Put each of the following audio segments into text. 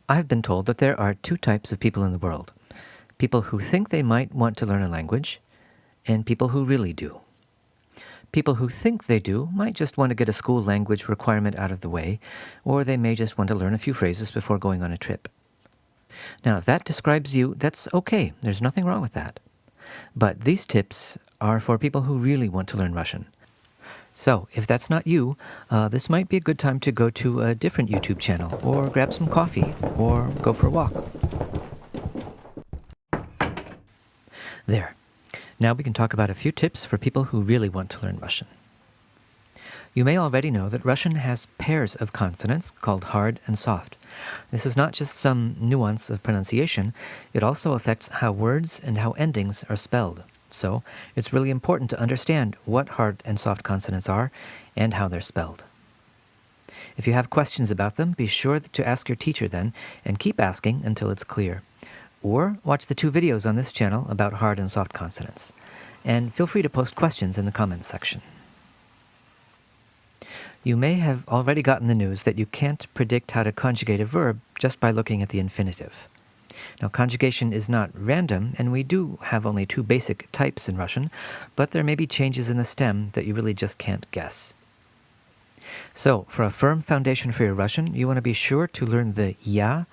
I've been told that there are two types of people in the world: people who think they might want to learn a language, and people who really do. People who think they do might just want to get a school language requirement out of the way, or they may just want to learn a few phrases before going on a trip. Now, if that describes you, that's okay. There's nothing wrong with that. But these tips are for people who really want to learn Russian. So, if that's not you, this might be a good time to go to a different YouTube channel, or grab some coffee, or go for a walk. There. Now we can talk about a few tips for people who really want to learn Russian. You may already know that Russian has pairs of consonants called hard and soft. This is not just some nuance of pronunciation, it also affects how words and how endings are spelled. So, it's really important to understand what hard and soft consonants are and how they're spelled. If you have questions about them, be sure to ask your teacher then, and keep asking until it's clear. Or watch the 2 videos on this channel about hard and soft consonants. And feel free to post questions in the comments section. You may have already gotten the news that you can't predict how to conjugate a verb just by looking at the infinitive. Now, conjugation is not random, and we do have only 2 basic types in Russian, but there may be changes in the stem that you really just can't guess. So, for a firm foundation for your Russian, you want to be sure to learn the ya,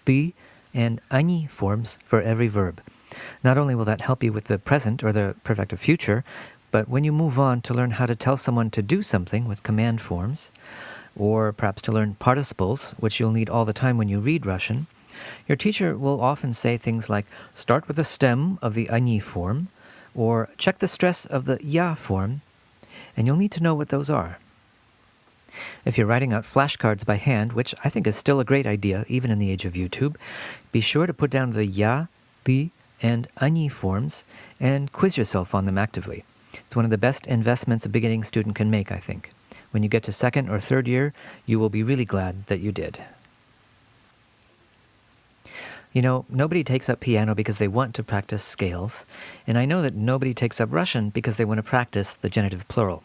ty, and они forms for every verb. Not only will that help you with the present or the perfective future, but when you move on to learn how to tell someone to do something with command forms, or perhaps to learn participles, which you'll need all the time when you read Russian, your teacher will often say things like, start with the stem of the они form, or check the stress of the ya form, and you'll need to know what those are. If you're writing out flashcards by hand, which I think is still a great idea even in the age of YouTube, be sure to put down the ya, ty, and они forms and quiz yourself on them actively. It's one of the best investments a beginning student can make, I think. When you get to 2nd or 3rd year, you will be really glad that you did. You know, nobody takes up piano because they want to practice scales, and I know that nobody takes up Russian because they want to practice the genitive plural.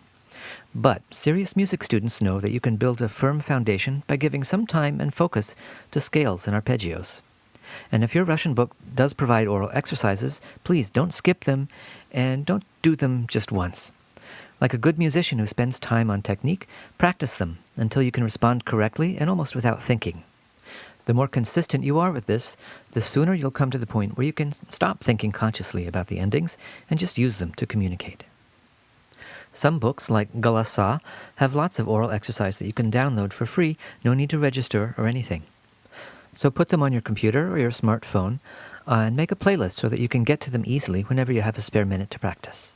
But serious music students know that you can build a firm foundation by giving some time and focus to scales and arpeggios. And if your Russian book does provide oral exercises, please don't skip them, and don't do them just once. Like a good musician who spends time on technique, practice them until you can respond correctly and almost without thinking. The more consistent you are with this, the sooner you'll come to the point where you can stop thinking consciously about the endings and just use them to communicate. Some books, like Голоса, have lots of oral exercise that you can download for free, no need to register or anything. So put them on your computer or your smartphone and make a playlist so that you can get to them easily whenever you have a spare minute to practice.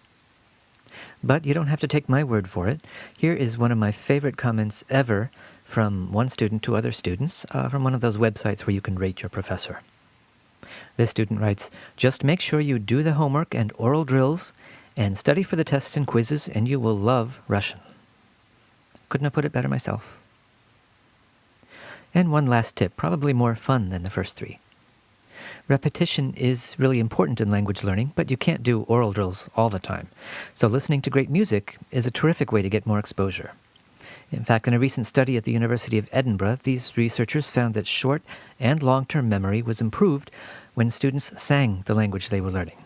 But you don't have to take my word for it. Here is one of my favorite comments ever from one student to other students from one of those websites where you can rate your professor. This student writes, "Just make sure you do the homework and oral drills and study for the tests and quizzes, and you will love Russian." Couldn't have put it better myself. And one last tip, probably more fun than the first 3. Repetition is really important in language learning, but you can't do oral drills all the time. So listening to great music is a terrific way to get more exposure. In fact, in a recent study at the University of Edinburgh, these researchers found that short and long-term memory was improved when students sang the language they were learning.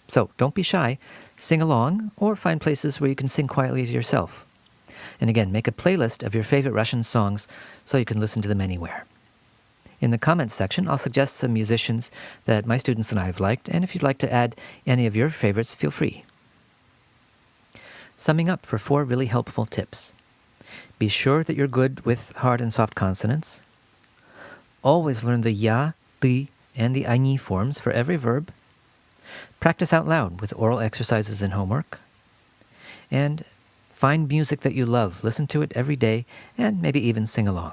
So don't be shy, sing along, or find places where you can sing quietly to yourself. And again, make a playlist of your favorite Russian songs so you can listen to them anywhere. In the comments section, I'll suggest some musicians that my students and I have liked, and if you'd like to add any of your favorites, feel free. Summing up for 4 really helpful tips. Be sure that you're good with hard and soft consonants. Always learn the ya, ty, and the они forms for every verb. Practice out loud with oral exercises and homework. And find music that you love, listen to it every day, and maybe even sing along.